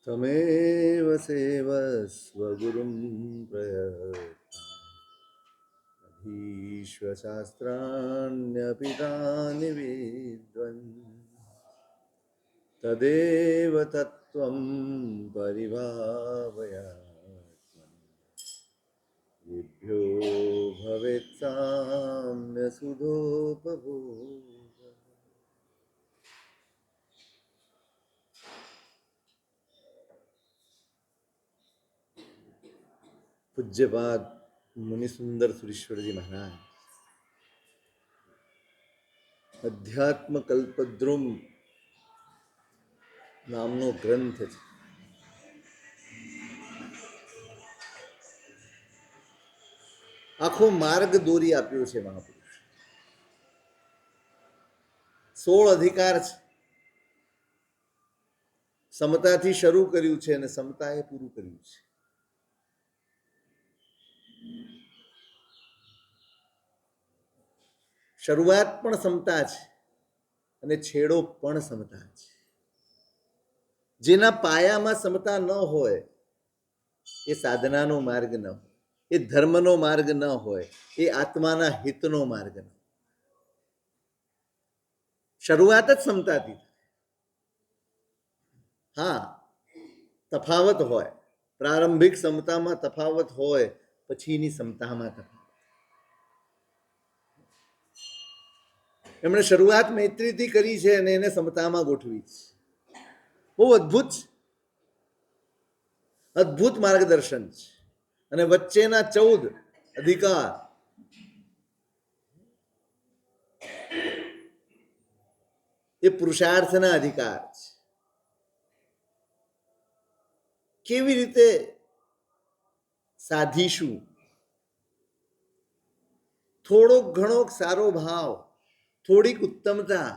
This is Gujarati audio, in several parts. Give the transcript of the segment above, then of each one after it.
तमेव सेवस्व गुरुं प्रयत्नाधीश्व शास्त्राण्यपि तानि विद्वन् तदेव तत्त्वं परिभावयात्मन् येभ्यो भवेत् साम्यसुधोपभोग। पूज्यपाद मुनिसुंदर सुरेश्वर जी महाराज अध्यात्म कल्पद्रुम नामनो ग्रंथ है। आखो मार्ग दोरी आप्यो छे महापुरुष। 16 अधिकार छे। समताथी शरू कर्યું છે અને સમતાએ પૂરું કર્યું છે। શરૂઆત પણ સમતા છે અને છેડો પણ સમતા છે। જેના પાયામાં સમતા ન હોય એ સાધનાનો માર્ગ ન હોય, એ ધર્મનો માર્ગ ન હોય, એ આત્માના હિતનો માર્ગ ન હોય। શરૂઆત જ સમતાથી। હા, તફાવત હોય, પ્રારંભિક સમતામાં તફાવત હોય, પછીની સમતામાં તફાવત। એમણે શરૂઆત મૈત્રીથી કરી છે અને એને સમતામાં ગોઠવી છે। બહુ અદ્ભુત અદ્ભુત માર્ગદર્શન છે। અને વચ્ચેના 14 અધિકાર એ પુરુષાર્થના અધિકાર છે। કેવી રીતે સાધીશું? થોડોક ઘણો સારો ભાવ, થોડીક ઉત્તમતા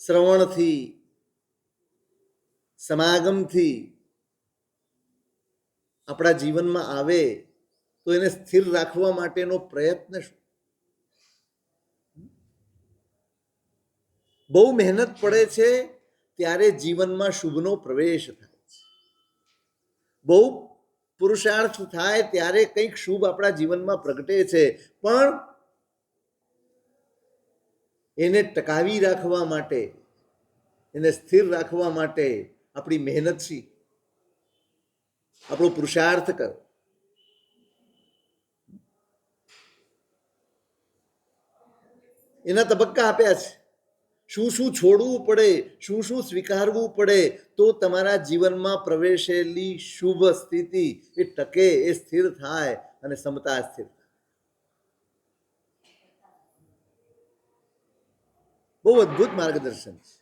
શ્રવણથી, સમાગમથી આપણા જીવનમાં આવે તો એને સ્થિર રાખવા માટેનો પ્રયત્ન શું? બહુ મહેનત પડે છે ત્યારે જીવનમાં શુભનો પ્રવેશ થાય છે। બહુ પુરુષાર્થ થાય ત્યારે કંઈક શુભ આપણા જીવનમાં પ્રગટે છે, પણ એને ટકાવી રાખવા માટે, એને સ્થિર રાખવા માટે આપણી મહેનત શી, આપણો પુરુષાર્થ કરો। એના તબક્કા આપ્યા છે। શું શું છોડવું પડે, શું શું સ્વીકારવું પડે તો તમારા જીવનમાં પ્રવેશેલી શુભ સ્થિતિ એ ટકે, એ સ્થિર થાય અને સમતા સ્થિર થાય। બહુ અદ્ભુત માર્ગદર્શન છે।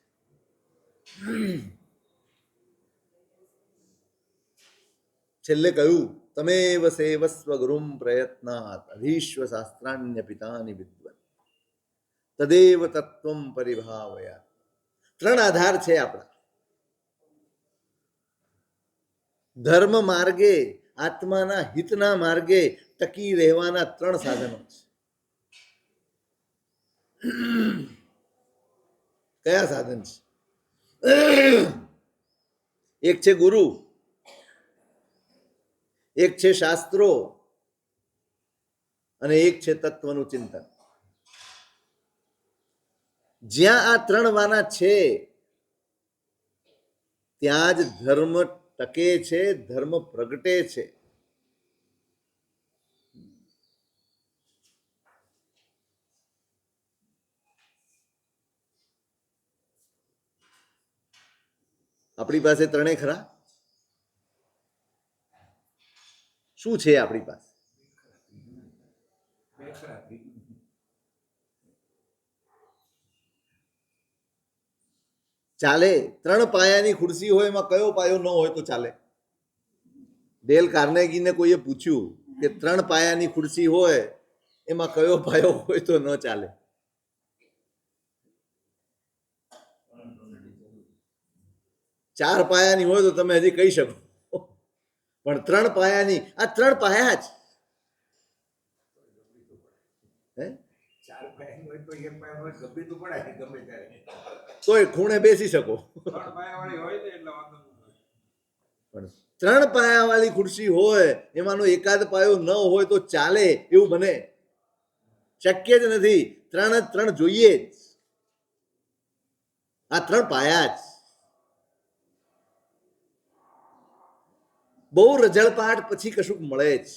છેલ્લે કહ્યું, તમેવ સેવસ્વ ગુરુમ પ્રયત્નાત અધીશ્વ શાસ્ત્રાન્ય પિતાની વિદ્વન તદેવ તત્વમ પરિભાવયા। 3 આધાર છે આપણા ધર્મ માર્ગે, આત્માના હિતના માર્ગે ટકી રહેવાના 3 સાધનો છે। કયા સાધન છે? એક છે ગુરુ, એક છે શાસ્ત્રો અને એક છે તત્વનું ચિંતન। જ્યાં આ 3 વાના છે ત્યાં જ ધર્મ ટકે છે, ધર્મ પ્રગટે છે। આપણી પાસે 3 ખરા? શું છે આપણી પાસે? ચાલે? 3 પાયાની ખુરશી હોય, એમાં કયો પાયો ન હોય તો ચાલે? ડેલ કાર્નેગીને કોઈએ પૂછ્યું કે 3 પાયાની ખુરશી હોય એમાં કયો પાયો હોય તો ન ચાલે? ચાર પાયાની હોય તો તમે હજી કહી શકો, પણ 3 પાયાની, આ 3 પાયા જ તો એ ખૂણે બેસી શકો. પણ 3 પાયાવાળી ખુરશી હોય એમાંનો એકાદ પાયો ન હોય તો ચાલે એવું બને? શક્ય જ નથી. 3 જ 3 જોઈએ જ. આ 3 પાયા જ. બહુ રઝળપાટ પછી કશુંક મળે જ.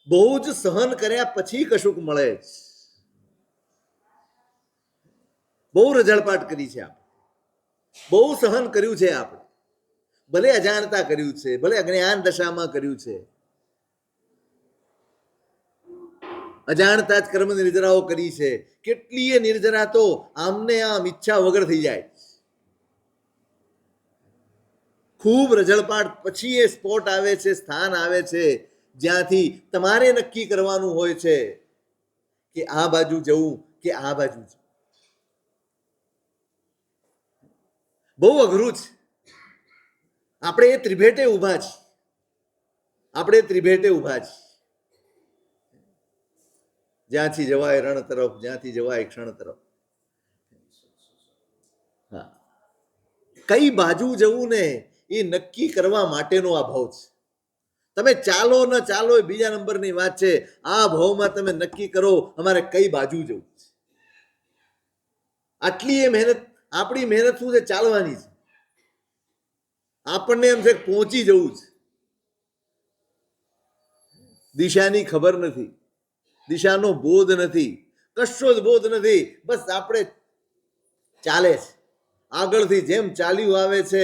બહુ જ સહન કર્યા પછી કશુંક મળે જ. બહુ રઝળપાટ કરી છે આપણે, બહુ સહન કર્યું છે આપણે, ભલે અજાણતા કર્યું છે, ભલે અજ્ઞાન દશામાં કર્યું છે, અજાણતા જ કર્મ નિર્જરાઓ કરી છે. કેટલીય નિર્જરા તો આમને આમ ઈચ્છા વગર થઈ જાય. ખૂબ રઝળપાટ પછી એ સ્પોટ આવે છે, સ્થાન આવે છે, જ્યાંથી તમારે નક્કી કરવાનું હોય છે કે આ બાજુ જવું કે આ બાજુ જવું. બહુ અઘરું છે. આપણે એ ત્રિભેટે ઊભા છીએ. આપણે ત્રિભેટે ઊભા છીએ. જ્યાંથી જવાય રણ તરફ, જ્યાંથી જવાય ક્ષણ તરફ. હા, કઈ બાજુ જવું ને એ નક્કી કરવા માટેનો આ ભાવ છે. તમે ચાલો ન ચાલો એ બીજા નંબરની વાત છે. આ ભાવમાં તમે નક્કી કરો અમારે કઈ બાજુ જવું છે. આટલી એ મહેનત, આપણી મહેનત શું છે? ચાલવાની છે. આપણને એમ છે પહોંચી જવું છે. દિશાની ખબર નથી, દિશાનો બોધ નથી, કશો જ બોધ નથી. બસ આપણે ચાલે છે. આગળથી જેમ ચાલ્યું આવે છે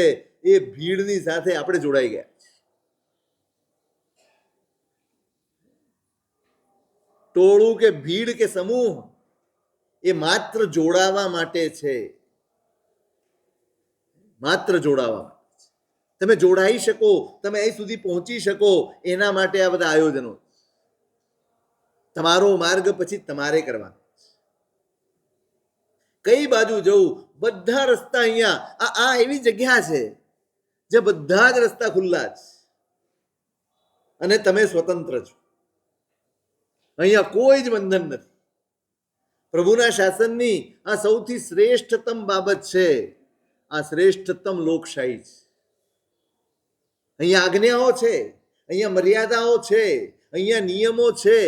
એ ભીડની સાથે આપણે જોડાઈ ગયા. ટોળું કે ભીડ કે સમૂહ એ માત્ર જોડાવા માટે છે. માત્ર જોડાવા માટે. તમે જોડાઈ શકો, તમે અહીં સુધી પહોંચી શકો, એના માટે આ બધા આયોજનો. તમારો માર્ગ પછી તમારે કરવાનો. કઈ બાજુ જવું? બધા રસ્તા અહીંયા. આ એવી જગ્યા છે જે બધા જ રસ્તા ખુલ્લા છે અને તમે સ્વતંત્ર છો. અહીંયા કોઈ જ બંધન નથી. પ્રભુના શાસનની આ સૌથી શ્રેષ્ઠતમ બાબત છે. આ શ્રેષ્ઠતમ લોકશાહી છે. અહીંયા આજ્ઞાઓ છે, અહીંયા મર્યાદાઓ છે, અહીંયા નિયમો છે,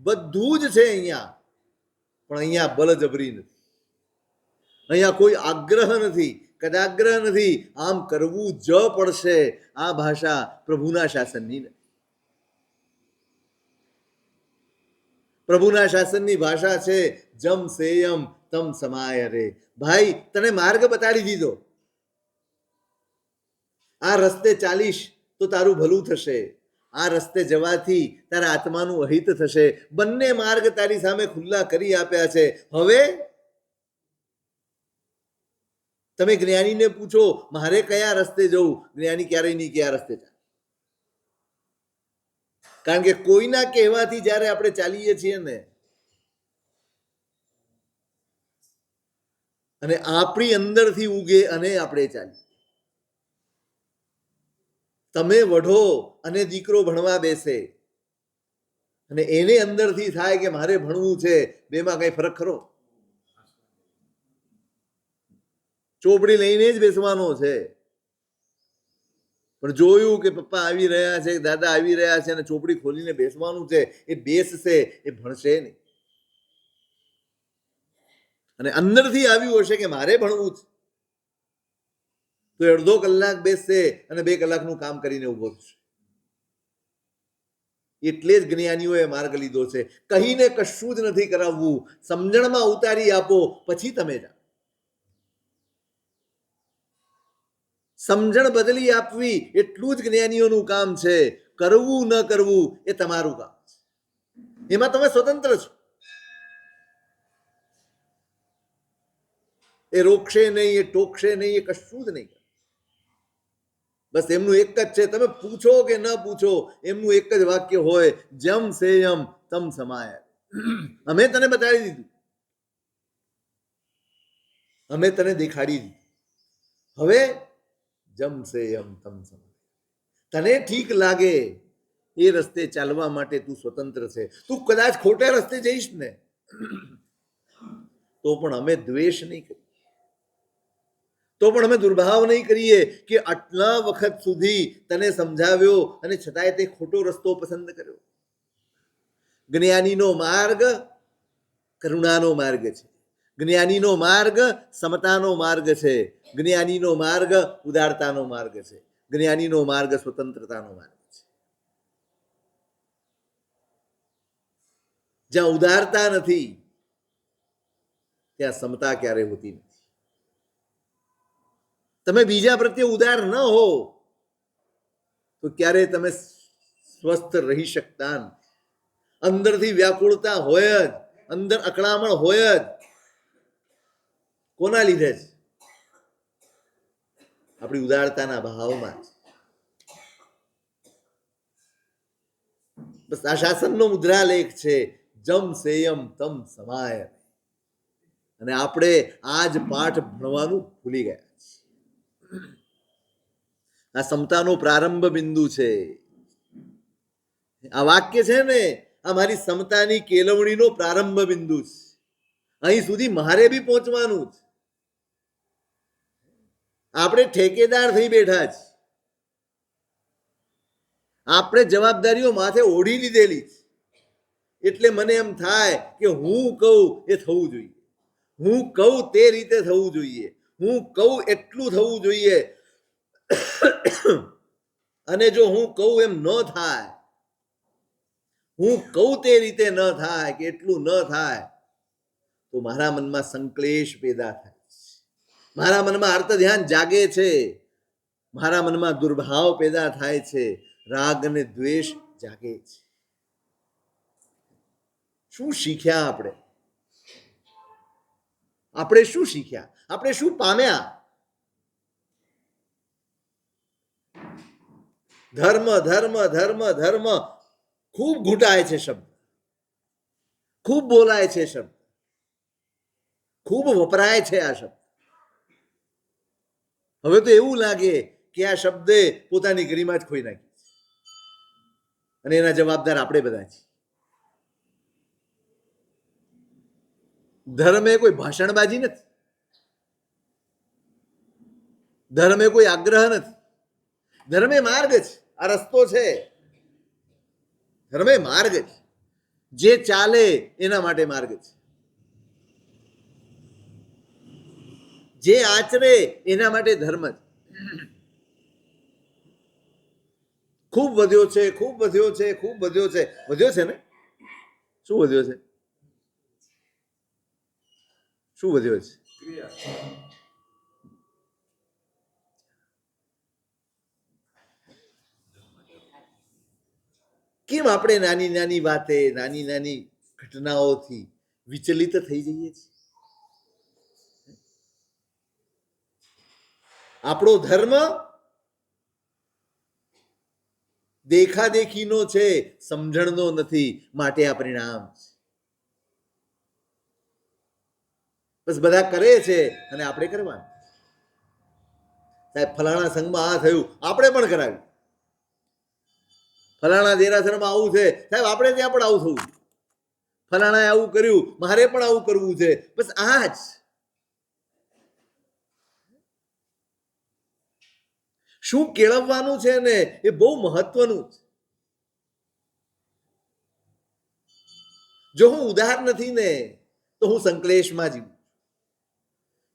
બધું જ છે અહીંયા. પણ અહીંયા બળજબરી નથી. અહીંયા કોઈ આગ્રહ નથી, કદાગ્રહ નથી. આમ કરવું જ પડશે. આ ભાષા પ્રભુના શાસનની નથી. પ્રભુના શાસનની ભાષા છે જમ સેયમ તમ સમાય રે. ભાઈ, તને માર્ગ બતાડી દીધો. આ રસ્તે ચાલીશ તો તારું ભલું થશે. આ રસ્તે જવાથી તારા આત્માનું અહિત થશે. બંને માર્ગ તારી સામે ખુલ્લા કરી આપ્યા છે. હવે તમે જ્ઞાનીને પૂછો મારે કયા રસ્તે જવું, જ્ઞાની ક્યારેય નહીં કે આ રસ્તે ચાલ. કારણ કે કોઈના કહેવાથી જ્યારે આપણે ચાલીએ છીએ ને, અને આપણી અંદરથી ઉગે અને આપણે ચાલીએ. તમે વઢો અને દીકરો ભણવા બેસે અને એને અંદરથી થાય કે મારે ભણવું છે, બેમાં કઈ ફરક ખરો? ચોપડી લઈને જ બેસવાનો છે. પણ જોયું કે પપ્પા આવી રહ્યા છે, દાદા આવી રહ્યા છે અને ચોપડી ખોલીને બેસવાનું છે, એ બેસશે, એ ભણશે નહીં. અને અંદરથી આવ્યું હશે કે મારે ભણવું છે, તો અડધો કલાક બેસશે અને 2 કલાકનું કામ કરીને ઉભો થશે. એટલે જ જ્ઞાનીઓએ માર્ગ લીધો છે. કહીને કશું જ નથી કરાવવું. સમજણમાં ઉતારી આપો, પછી તમે જાઓ. સમજણ બદલી આપવી એટલું જ જ્ઞાનીઓનું કામ છે. કરવું ન કરવું એ તમારું કામ છે. એમાં તમે સ્વતંત્ર છો. એ રોકશે નહીં, એ ટોકશે નહીં, એ કશું જ નહીં. બસ એમનું એક જ છે. તમે પૂછો કે ન પૂછો, એમનું એક જ વાક્ય હોય, જમ સેયમ તમ સમાય. અમે તને બતાવી દીધું, અમે તને દેખાડી દીધું. હવે જમ સેયમ તમ સમાય. તને ઠીક લાગે એ રસ્તે ચાલવા માટે તું સ્વતંત્ર છે. તું કદાચ ખોટા રસ્તે જઈશ ને, તો પણ અમે દ્વેષ નહીં કરીએ, તો પણ અમે દુર્ભાવ નહીં કરીએ કે આટલા વખત સુધી તને સમજાવ્યો અને છતાંય તે ખોટો રસ્તો પસંદ કર્યો. જ્ઞાનીનો માર્ગ કરુણાનો માર્ગ છે, જ્ઞાનીનો માર્ગ સમતાનો માર્ગ છે, જ્ઞાનીનો માર્ગ ઉદારતાનો માર્ગ છે, જ્ઞાનીનો માર્ગ સ્વતંત્રતાનો માર્ગ છે. જ્યાં ઉદારતા નથી ત્યાં સમતા ક્યારે હોતી નથી. તમે બીજા પ્રત્યે ઉદાર ન હો તો ક્યારે તમે સ્વસ્થ રહી શકતા નથી. અંદરથી વ્યાકુળતા હોય જ, અંદર અકળામણ હોય જ. કોના લીધે છે? આપણી ઉદારતાના ભાવમાં. બસ આ શાસનનો મુદ્રાલેખ છે, જમ સેયમ તમ સમાય. અને આપણે આ જ પાઠ ભણવાનું ભૂલી ગયા. આ સમતાનો પ્રારંભ બિંદુ છે. આ વાક્ય છે ને, આ મારી સમતાની કેળવણીનો પ્રારંભ બિંદુ છે. અહીં સુધી મારે બી પહોંચવાનું છે. આપણે ઠેકેદાર થઈ બેઠા છે, આપણે જવાબદારીઓ માથે ઓઢી લીધેલી છે. એટલે મને એમ થાય કે હું કહું એ થવું જોઈએ, હું કહું તે રીતે થવું જોઈએ, હું કહું એટલું થવું જોઈએ. અને જો હું કહું એમ ન થાય, હું કહું તે રીતે ન થાય કે એટલું ન થાય, તો મારા મનમાં સંક્લેશ પેદા થાય, મારા મનમાં અર્થ ધ્યાન જાગે છે, મારા મનમાં દુર્ભાવ પેદા થાય છે, રાગ અને દ્વેષ જાગે છે. શું શીખ્યા આપણે? આપણે શું શીખ્યા? આપણે શું પામ્યા? ધર્મ ધર્મ ધર્મ ધર્મ ખૂબ ઘૂંટાય છે શબ્દ, ખૂબ બોલાય છે શબ્દ, ખૂબ વપરાય છે આ શબ્દ. હવે તો એવું લાગે કે આ શબ્દે પોતાની ગરિમા જ ખોઈ નાખી અને એના જવાબદાર આપણે બધા છીએ. ધર્મ એ કોઈ ભાષણબાજી નથી, ધર્મ એ કોઈ આગ્રહ નથી, ધર્મ એ માર્ગ છે. આ રસ્તો છે, ધર્મ એ માર્ગ છે. જે ચાલે એના માટે માર્ગ છે, જે આચરે એના માટે ધર્મ છે. ખૂબ વધ્યો છે, ખૂબ વધ્યો છે, ખૂબ વધ્યો છે. વધ્યો છે ને? શું વધ્યો છે? શું વધ્યો છે? કેમ આપણે નાની નાની વાતે, નાની નાની ઘટનાઓથી વિચલિત થઈ જઈએ છીએ? આપણો ધર્મ દેખાદેખીનો છે, સમજણનો નથી. માટે આ પરિણામ છે. બસ બધા કરે છે અને આપણે કરવાનું. સાહેબ ફલાણા સંઘમાં આ થયું, આપણે પણ કરાવ્યું. ફલાણા દેરાસરમાં આવું છે, સાહેબ આપણે ત્યાં પણ આવું થવું. ફલાણાએ આવું કર્યું, મારે પણ આવું કરવું છે. બસ આ જ. શું કેળવવાનું છે ને એ બહુ મહત્વનું છે. જો હું ઉદાર નથી ને તો હું સંકલેશમાં જીવું.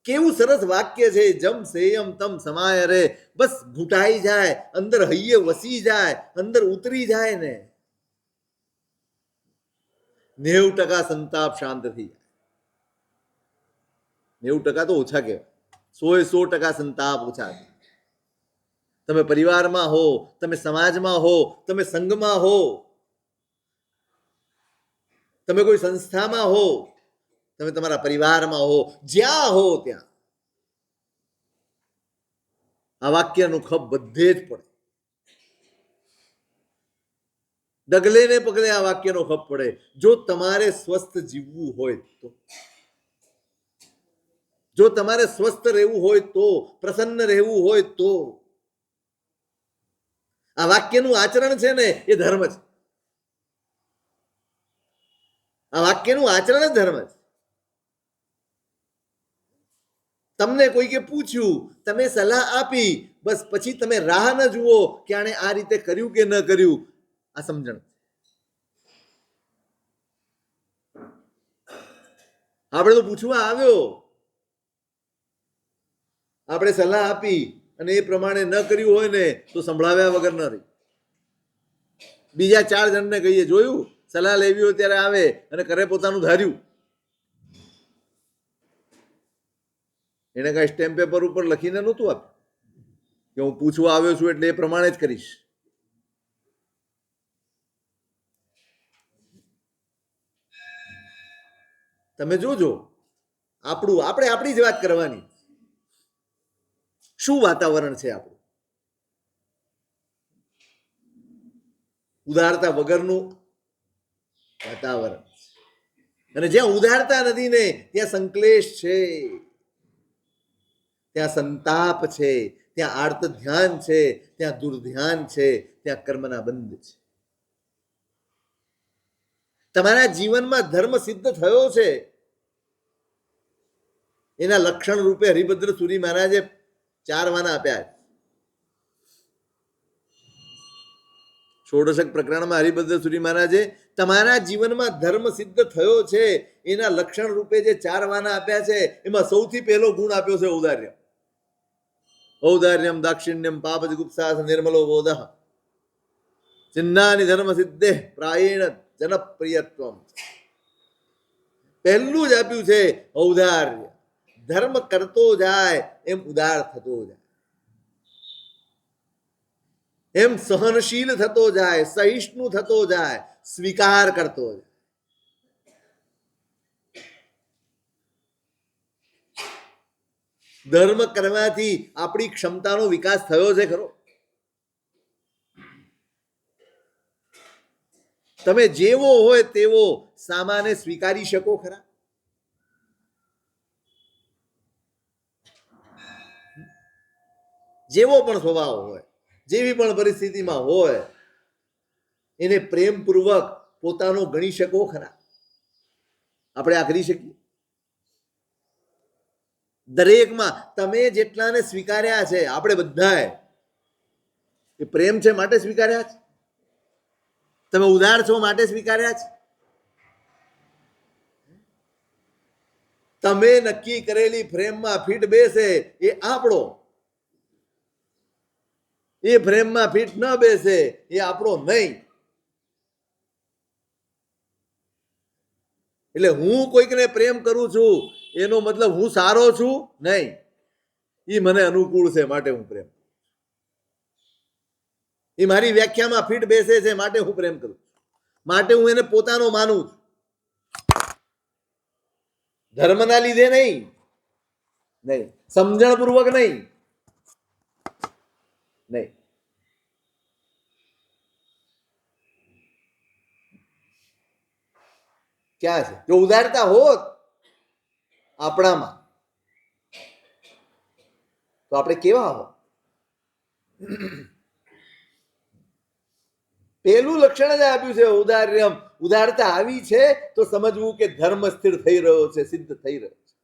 કેવું સરસ વાક્ય છે, જમ સેયમ તમ સમાય રે. બસ ઘૂંટાઈ જાય, અંદર હૈયે વસી જાય, અંદર ઉતરી જાય ને 90% સંતાપ શાંત થઈ જાય. 90% તો ઓછા કહેવાય, 100% સંતાપ ઓછા. તમે પરિવારમાં હો, તમે સમાજમાં હો, તમે સંઘમાં હો, તમે કોઈ સંસ્થામાં હો, તમે તમારા પરિવારમાં હો, જ્યાં હો ત્યાં આ વાક્યનું ખપ બધે જ પડે. ડગલે ને પગલે આ વાક્યનો ખપ પડે. જો તમારે સ્વસ્થ જીવવું હોય તો, જો તમારે સ્વસ્થ રહેવું હોય તો, પ્રસન્ન રહેવું હોય તો આ વાક્યનું આચરણ છે ને એ ધર્મ છે. આ વાક્યનું આચરણ જ ધર્મ છે. તમને કોઈકે પૂછ્યું, તમે સલાહ આપી, બસ પછી તમે રાહ ન જુઓ કે આણે આ રીતે કર્યું કે ન કર્યું. આ સમજણ. આપણે તો પૂછવા આવ્યો, આપણે સલાહ આપી અને એ પ્રમાણે ન કર્યું હોય ને તો સંભળાવ્યા વગર ન રહી. બીજા 4 જણને કહીએ, જોયું સલાહ લેવી હોય ત્યારે આવે અને કરે પોતાનું ધાર્યું. એને કઈ સ્ટેમ્પ પેપર ઉપર લખીને નહોતું આપ્યું કે હું પૂછવા આવ્યો છું એટલે એ પ્રમાણે જ કરીશ. તમે જોજો, આપણે આપણી જ વાત કરવાની. શું વાતાવરણ છે આપણું? ઉદારતા વગરનું વાતાવરણ. અને જ્યાં ઉદારતા નથી ને ત્યાં સંકલેશ છે, ત્યાં સંતાપ છે, ત્યાં આર્ત ધ્યાન છે, ત્યાં દુર્ધ્યાન છે, ત્યાં કર્મના બંધ છે. તમારા જીવનમાં ધર્મ સિદ્ધ થયો છે એના લક્ષણ રૂપે હરિભદ્ર સુરી મહારાજે 4 વાના આપ્યા. ષોડશક પ્રકરણમાં હરિભદ્ર સુરી મહારાજે તમારા જીવનમાં ધર્મ સિદ્ધ થયો છે એના લક્ષણ રૂપે જે 4 વાના આપ્યા છે એમાં સૌથી પહેલો ગુણ આપ્યો છે ઔદાર્ય. ઔદાર્યમ દાક્ષિણ્યમ પાપજગુપ્સા નિર્મલો બોધ ચિન્નાની ધર્મ સિદ્ધે પ્રાયેણ જનપ્રિયત્વમ. પહેલું જ આપ્યું છે ઔદાર્ય. ધર્મ કરતો જાય એમ ઉદાર થતો જાય, એમ સહનશીલ થતો જાય, સહિષ્ણુ થતો જાય, સ્વીકાર કરતો જાય. ધર્મ કરવાથી આપણી ક્ષમતાનો વિકાસ થયો છે ખરો? તમે જેવો હોય તેવો સામાને સ્વીકારી શકો ખરા? જેવો પણ સ્વભાવ હોય, જેવી પણ પરિસ્થિતિમાં હોય, એને પ્રેમપૂર્વક પોતાનો ગણી શકો ખરા? આપણે આ કરી શકીએ? દરેકમાં તમે જેટલાને સ્વીકાર્યા છે, આપણે બધાએ એ પ્રેમ છે માટે સ્વીકાર્યા છે? તમે ઉદાર છો માટે સ્વીકાર્યા છે? તમે નક્કી કરેલી ફ્રેમમાં ફીટ બેસે એ આપણો, એ ફ્રેમમાં ફીટ ન બેસે એ આપણો નહીં. એટલે હું કોઈકને પ્રેમ કરું છું એનો મતલબ હું સારો છું નહીં. એ મને અનુકૂળ છે માટે હું પ્રેમ, એ મારી વ્યાખ્યામાં ફીટ બેસે છે માટે હું પ્રેમ કરું, માટે હું એને પોતાનો માનું છું. ધર્મના લીધે નહીં, સમજણપૂર્વક નહીં. ક્યાં છે? જો ઉદારતા હોત આપણામાં તો આપણે કેવા હોત? પેલું લક્ષણ જ આપ્યું છે ઔદાર્યમ. ઉદારતા આવી છે તો સમજવું કે ધર્મ સ્થિર થઈ રહ્યો છે, સિદ્ધ થઈ રહ્યો છે.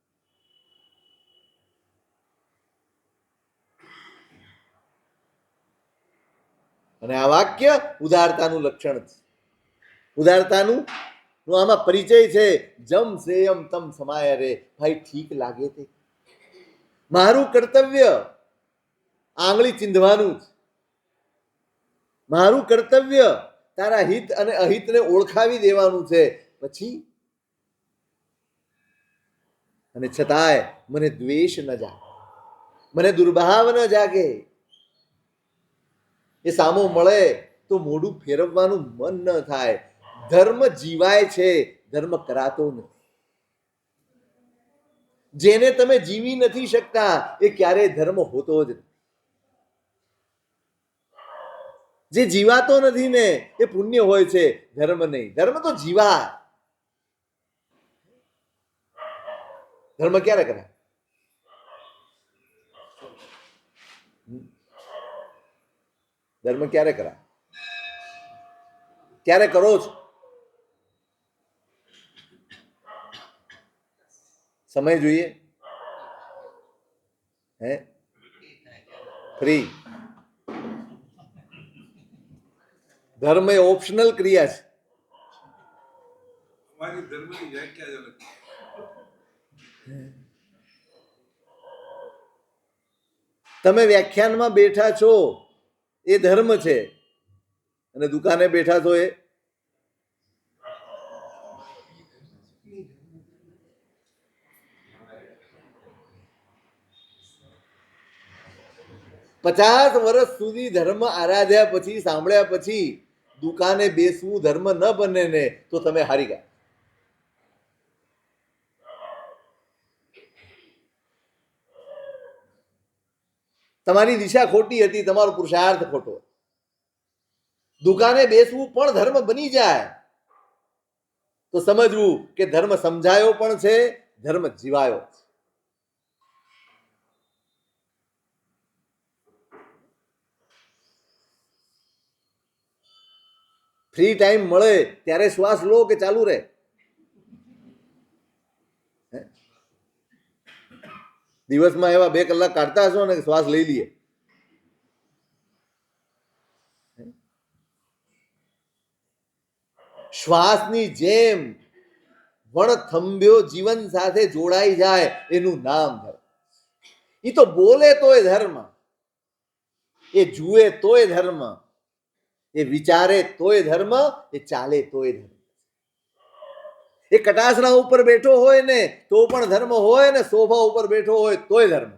અને આ વાક્ય ઉદારતાનું લક્ષણ છે. ઉદારતાનું આમાં પરિચય છે. જમ શ્રેયમ તમ સમાય રે. ભાઈ ઠીક લાગે તે મારું કર્તવ્ય આંગળી ચીંધવાનું જ. મારું કર્તવ્ય તારા હિત અને અહિતને ઓળખાવી દેવાનું છે. પછી અને છતાંય મને દ્વેષ ન જાગે, મને દુર્ભાવ ન જાગે. એ સામો મળે તો મોઢું ફેરવવાનું મન ન થાય. ધર્મ જીવાય છે, ધર્મ કરાતો નથી. જેને તમે જીવી નથી શકતા એ ક્યારેય ધર્મ હોતો જ નથી. જે જીવાતો નથી ને એ પુણ્ય હોય છે, ધર્મ નહીં. ધર્મ તો જીવાય. ધર્મ ક્યારે કરાય? ધર્મ ક્યારે કરાય? ક્યારે કરો છો? સમય જોઈએ હે ફ્રી. ધર્મ એ ઓપ્શનલ ક્રિયા છે. અમારી ધર્મની વ્યાખ્યા જ અલગ છે. તમે વ્યાખ્યાનમાં બેઠા છો એ ધર્મ છે, અને દુકાને બેઠા છો એ 50 વર્ષ સુધી ધર્મ આરાધ્યા પછી, સાંભળ્યા પછી દુકાને બેસવું ધર્મ ન બને ને તો તમે હારી ગયા. તમારી દિશા ખોટી હતી, તમારો પુરુષાર્થ ખોટો. દુકાને બેસવું પણ ધર્મ બની જાય તો સમજવું કે ધર્મ સમજાયો પણ છે, ધર્મ જીવાયો. ફ્રી ટાઈમ મળે ત્યારે શ્વાસ લો કે ચાલુ રહે? દિવસમાં એવા 2 કલાક કાઢતા હશો ને શ્વાસ લઈ લઈએ. શ્વાસની જેમ વણથંભ્યો જીવન સાથે જોડાઈ જાય એનું નામ ધર્મ. એ તો બોલે તોય ધર્મ, એ જુએ તોય ધર્મ, એ વિચારે તોય ધર્મ, એ ચાલે તોય ધર્મ. એ કટાસના ઉપર બેઠો હોય ને તો પણ ધર્મ હોય, ને સોફા ઉપર બેઠો હોય તોય ધર્મ.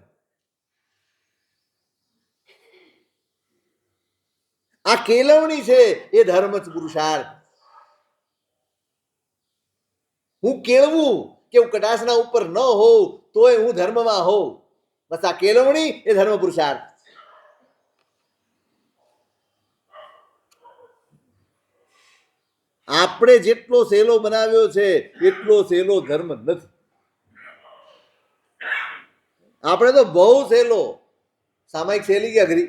આ કેળવણી છે એ ધર્મ જ પુરુષાર્થ. હું કેળવું કે હું કટાસના ઉપર ન હોઉં તોય હું ધર્મમાં હોઉં, બસ આ કેળવણી એ ધર્મ પુરુષાર્થ. આપણે જેટલો સહેલો બનાવ્યો છે એટલો સહેલો ધર્મ નથી. આપણે તો બહુ સહેલો. સામાયિક સહેલી કે અઘરી?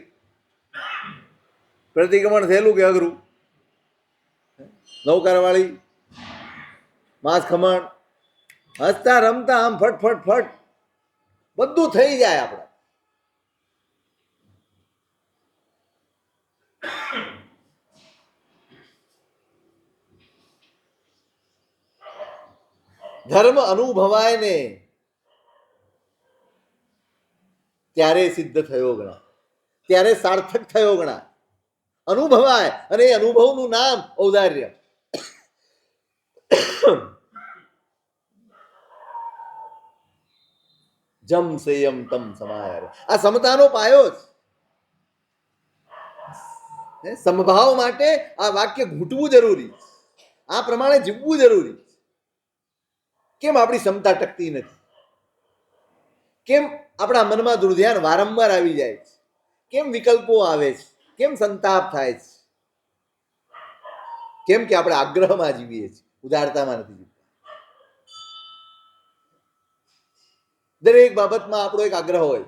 પ્રતિક્રમણ સહેલું કે અઘરું? નૌકારવાળી, માસ ખમણ, હસતા રમતા આમ ફટ ફટ ફટ બધું થઈ જાય આપણે. ધર્મ અનુભવાય ને ત્યારે સિદ્ધ થયો ગણા, ત્યારે સાર્થક થયો ગણા. અનુભવાય, અને એ અનુભવનું નામ ઔદાર્ય. જમ સંયમ તમ સમાય. આ સમતાનો પાયો છે. સમભાવ માટે આ વાક્ય ઘૂંટવું જરૂરી, આ પ્રમાણે જીવવું જરૂરી. કેમ આપણી ક્ષમતા ટકતી નથી? કેમ આપણા મનમાં દુર્ધ્યાન વારંવાર આવી જાય છે? કેમ વિકલ્પો આવે છે? કેમ સંતાપ થાય છે? કેમ કે આપણે આગ્રહમાં જીવીએ છીએ, ઉદારતામાં નથી જીવતા. દરેક બાબતમાં આપણો એક આગ્રહ હોય.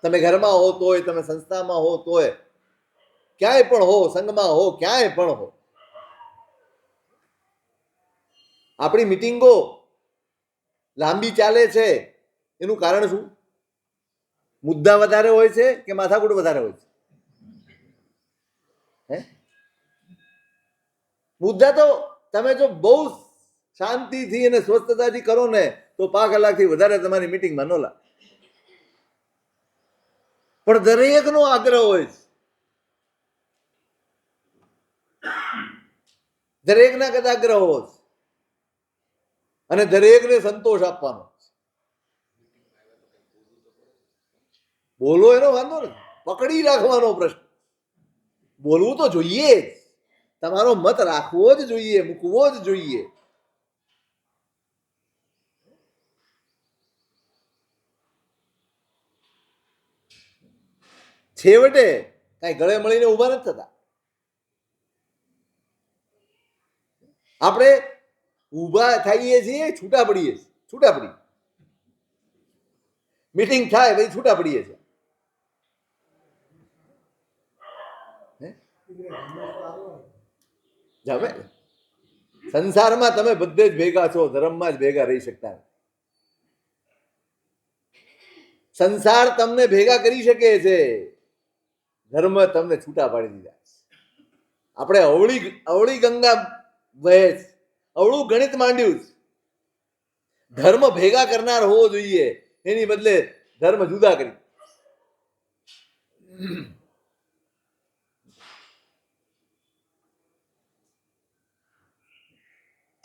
તમે ઘરમાં હો તોય, તમે સંસ્થામાં હો તોય, ક્યાંય પણ હો, સંઘમાં હો, ક્યાંય પણ હો, આપણી મિટિંગો લાંબી ચાલે છે એનું કારણ શું? મુદ્દા વધારે હોય છે કે માથાકૂટ વધારે હોય છે? હે? મુદ્દા તો તમે જો બહુ શાંતિથી અને સ્વસ્થતાથી કરો ને તો 5 કલાકથી વધારે તમારી મિટિંગમાં ન લાગે. પણ દરેકનો આગ્રહ હોય છે, દરેકના કદાગ્રહ હોય છે, અને દરેકને સંતોષ આપવાનો. બોલો એનો વાંધો નથી, પકડી રાખવાનો પ્રશ્ન. બોલવું તો જોઈએ જ, તમારો મત રાખવો જ જોઈએ, મૂકવો જ જોઈએ. છેવટે કઈ ગળે મળીને ઉભા નથી થતા. આપણે ઉભા થઈએ છીએ, છૂટા પડીએ છીએ, છૂટા પડી. મીટિંગ થાય પછી છૂટા પડીએ છીએ. સંસારમાં તમે બધે જ ભેગા છો, ધર્મમાં જ ભેગા રહી શકતા. સંસાર તમને ભેગા કરી શકે છે, ધર્મ તમને છૂટા પાડી દીધા. આપણે અવળી અવળી ગંગા વહે છે, અવળું ગણિત માંડ્યું છે. ધર્મ ભેગા કરનાર હોવો જોઈએ, એની બદલે ધર્મ જુદા કરી.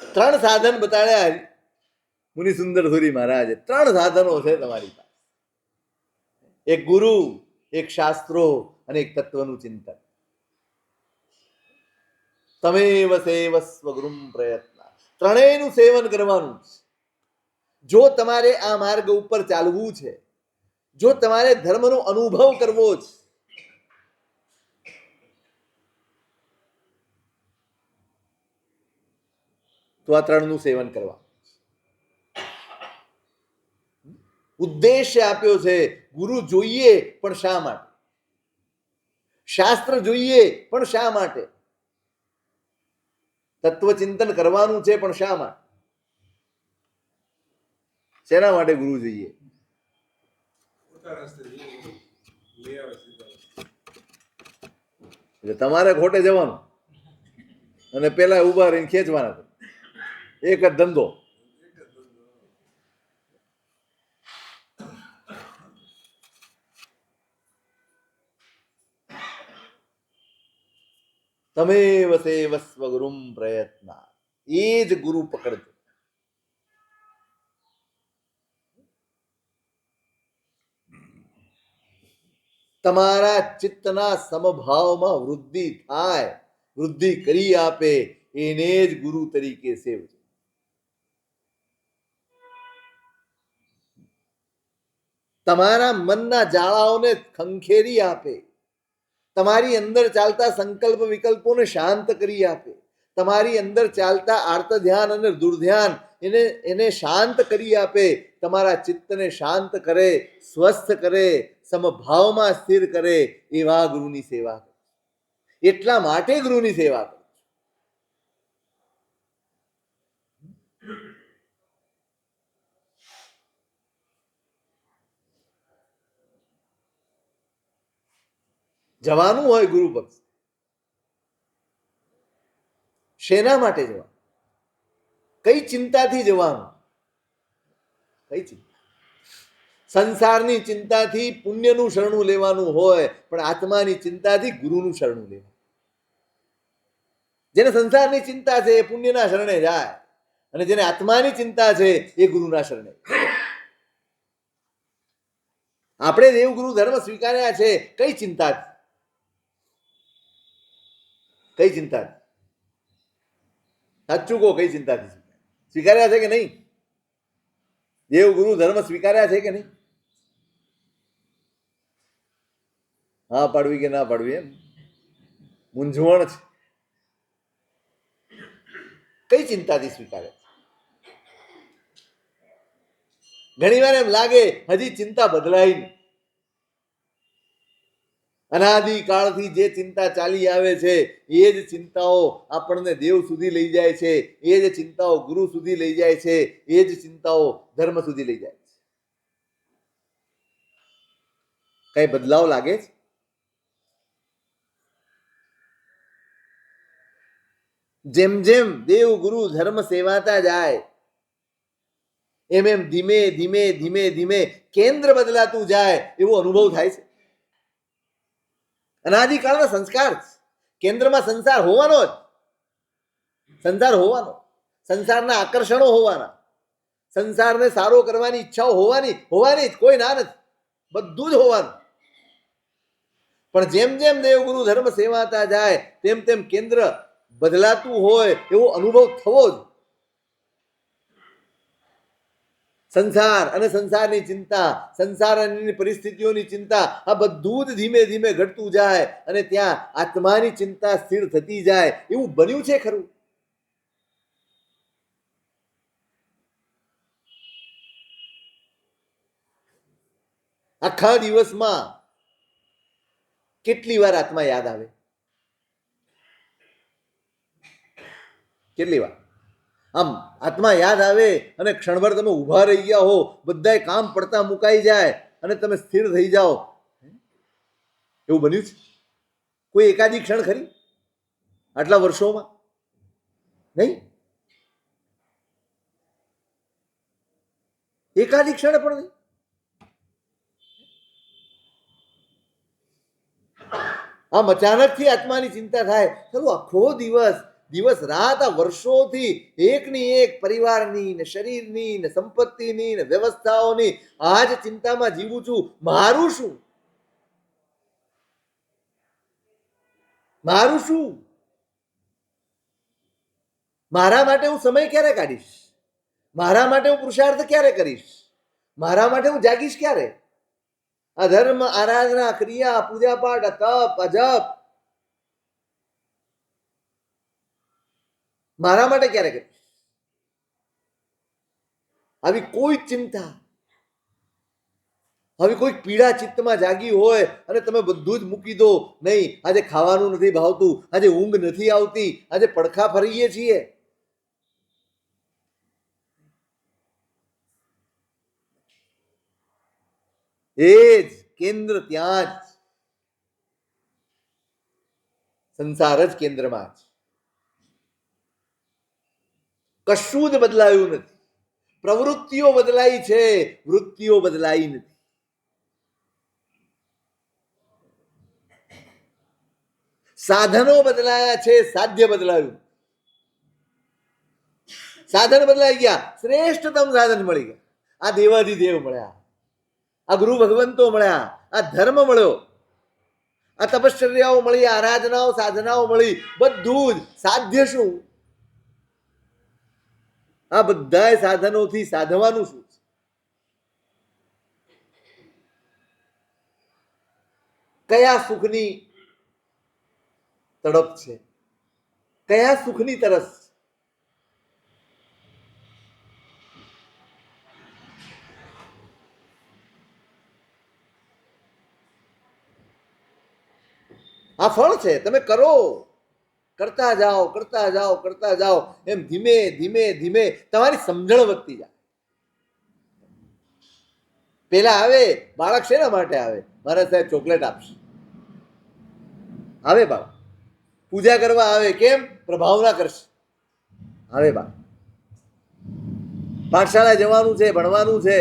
ત્રણ સાધન બતાડ્યા મુનિ સુંદર સુરી મહારાજે. ત્રણ સાધનો છે તમારી પાસે, એક ગુરુ, એક શાસ્ત્રો અને એક તત્વનું ચિંતન. તમેવ સેવસ્વ ગુરુમ પ્રયત્ન, ત્રણેયનું સેવન કરવાનું છે. જો તમારે આ માર્ગ ઉપર ચાલવું છે, જો તમારે ધર્મનો અનુભવ કરવો છે, તો આ ત્રણનું સેવન કરવા. ઉદ્દેશ્ય આપ્યો છે, ગુરુ જોઈએ પણ શા માટે, શાસ્ત્ર જોઈએ પણ શા માટે, તત્વચિંતન કરવાનું છે પણ શા માટે, શેના માટે ગુરુ જોઈએ? ખોટા રસ્તે જઈએ, લઈ આવે સીધા. એટલે તમારે ખોટે જવાનું અને પેલા ઉભા રહીને ખેંચવાના. એક જ ધંધો. એક જ ધંધો. તમેવ સેવસ્વ ગુરુમ પ્રયત્ન, એ જ ગુરુ પકડજો. તમારા ચિત્તના સમભાવમાં વૃદ્ધિ થાય, વૃદ્ધિ કરી આપે, એને જ ગુરુ તરીકે સેવજો. તમારા મનના જાળાઓને ખંખેરી આપે, તમારી અંદર ચાલતા સંકલ્પ વિકલ્પોને શાંત કરી આપે, તમારી અંદર ચાલતા આર્ત ધ્યાન અને દુર્ધ્યાન એને શાંત કરી આપે, તમારા ચિત્તને શાંત કરે, સ્વસ્થ કરે, સમભાવમાં સ્થિર કરે, એવા ગુરુની સેવા કરો. એટલા માટે ગુરુની સેવા કરો. જવાનું હોય ગુરુ પક્ષ, શેના માટે જવાનું? કઈ ચિંતાથી જવાનું? કઈ ચિંતા? સંસારની ચિંતાથી પુણ્યનું શરણું લેવાનું હોય, પણ આત્માની ચિંતાથી ગુરુનું શરણું લેવાનું. જેને સંસારની ચિંતા છે એ પુણ્યના શરણે જાય, અને જેને આત્માની ચિંતા છે એ ગુરુના શરણે. આપણે દેવગુરુ ધર્મ સ્વીકાર્યા છે કઈ ચિંતા? કઈ ચિંતા? સાચું કહો, કઈ ચિંતાથી સ્વીકાર્યા છે કે નહીં? દેવગુરુ ધર્મ સ્વીકાર્યા છે કે નહીં? હા પાડવી કે ના પાડવી એમ મૂંઝવણ છે. કઈ ચિંતાથી સ્વીકારે? ઘણી વાર એમ લાગે હજી ચિંતા બદલાઈ નહીં. અનાદિ કાળથી જે ચિંતા ચાલી આવે છે એ જ ચિંતાઓ આપણને દેવ સુધી લઈ જાય છે, એ જ ચિંતાઓ ગુરુ સુધી લઈ જાય છે, એ જ ચિંતાઓ ધર્મ સુધી લઈ જાય છે. કઈ બદલાવ લાગે છે? જેમ જેમ દેવ ગુરુ ધર્મ સેવાતા જાય એમ એમ ધીમે ધીમે ધીમે ધીમે કેન્દ્ર બદલાતું જાય એવો અનુભવ થાય છે. અનાદિકાળનો સંસ્કાર, કેન્દ્રમાં સંસાર હોવાનો જ, સંસાર હોવાનો, સંસારના આકર્ષણો હોવાના, સંસારને સારો કરવાની ઈચ્છાઓ હોવાની જ, કોઈ ના નથી, બધું જ હોવાનું. પણ જેમ જેમ દેવગુરુ ધર્મ સેવાતા જાય તેમ તેમ કેન્દ્ર બદલાતું હોય એવો અનુભવ થવો જ. સંસાર અને સંસારની ચિંતા, સંસાર અને પરિસ્થિતિઓની ચિંતા, આ બધું જ ધીમે ધીમે ઘટતું જાય અને ત્યાં આત્માની ચિંતા સ્થિર થતી જાય એવું બન્યું છે ખરું? આખા દિવસમાં કેટલી વાર આત્મા યાદ આવે? કેટલી વાર આમ આત્મા યાદ આવે અને ક્ષણભર તમે ઊભા રહી ગયા હો, બધાય કામ પડતા મુકાઈ જાય અને તમે સ્થિર થઈ જાઓ, એવું બન્યું છે કોઈ એકાદી ક્ષણ ખરી આટલા વર્ષોમાં? નહીં, એકાદી ક્ષણ પણ નહીં. આમ અચાનકથી આત્માની ચિંતા થાય, ચલો આખો દિવસ દિવસ રાત આ વર્ષોથી એકની એક પરિવારની ને શરીરની ને સંપત્તિની ને વ્યવસ્થાઓની આ જ ચિંતામાં જીવું છું. મારું શું? મારું શું? મારા માટે હું સમય ક્યારે કાઢીશ? મારા માટે હું પુરુષાર્થ ક્યારે કરીશ? મારા માટે હું જાગીશ ક્યારે? આ ધર્મ, આરાધના, ક્રિયા, પૂજા પાઠ, તપ, અજપ મારા માટે ક્યારે કરીશ? આવી કોઈ ચિંતા, આવી કોઈ પીડા ચિત્તમાં જાગી હોય અને તમે બધું જ મૂકી દો, નહીં આજે ખાવાનું નથી ભાવતું, આજે ઊંઘ નથી આવતી, આજે પડખા ફરીએ છીએ, એ જ કેન્દ્ર ત્યાં જ, સંસાર જ કેન્દ્રમાં જ. કશું જ બદલાયું નથી. પ્રવૃત્તિઓ બદલાઈ છે, વૃત્તિઓ બદલાઈ નથી. સાધનો બદલાયા છે, સાધ્ય બદલાયું. સાધન બદલાઈ ગયા, શ્રેષ્ઠતમ સાધન મળી ગયા. આ દેવાધિદેવ મળ્યા, આ ગુરુ ભગવંતો મળ્યા, આ ધર્મ મળ્યો, આ તપશ્ચર્યાઓ મળી, આરાધનાઓ સાધનાઓ મળી, બધું જ સાધ્ય શું? આ બધા સાધનોથી સાધવાનું શું? કયા સુખની તડપ છે? કયા સુખની તરસ? આ ફળ છે. તમે કરો, કરતા જાઓ, કરતા જાઓ, કરતા જાઓ, એમ ધીમે ધીમે ધીમે તમારી સમજણ વધતી જાય. પેલા આવે બાળક શેના માટે આવે? મારા સાહેબ ચોકલેટ આપશે. આવે બાળક પૂજા કરવા આવે, કેમ? પ્રભાવના કરશે. આવે બાળક પાઠશાળા જવાનું છે, ભણવાનું છે,